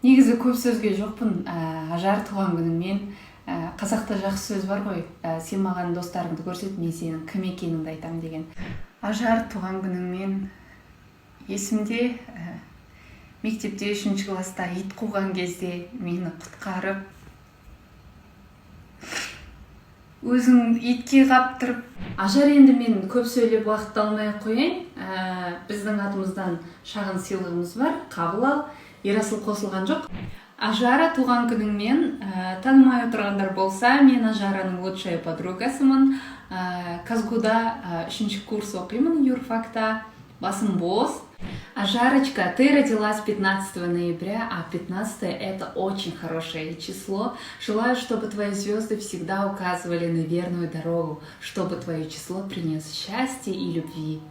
Негізі көп сөзге жоқпын. Ажар, туған күніңмен. Қазақта жақсы сөз бар ғой, сен маған достарыңды көрсет, мен сенің кім екеніңді айтамын деген. Ажар, туған күніңмен. Есімде, мектепте 3-ші класста ит қуған кезде мені құтқарып, өзің итке қаптырып. Ажар, енді мен көп сөйлеп уақыт алмай қояйын. Біздің атымыздан шағын сыйлығымыз бар, қабыл ал. Ерасыл қосылған жоқ. Ажара, туған күніңмен. Танымай отырғандар болса, мен Ажараның лучшая подругасымын. Казгуда 3-ші курс оқимын, юрфакта. Басым бос. Ажарочка, ты родилась 15 ноября, а 15 это очень хорошее число. Желаю, чтобы твои звезды всегда указывали на верную дорогу, чтобы твое число принес счастье и любви.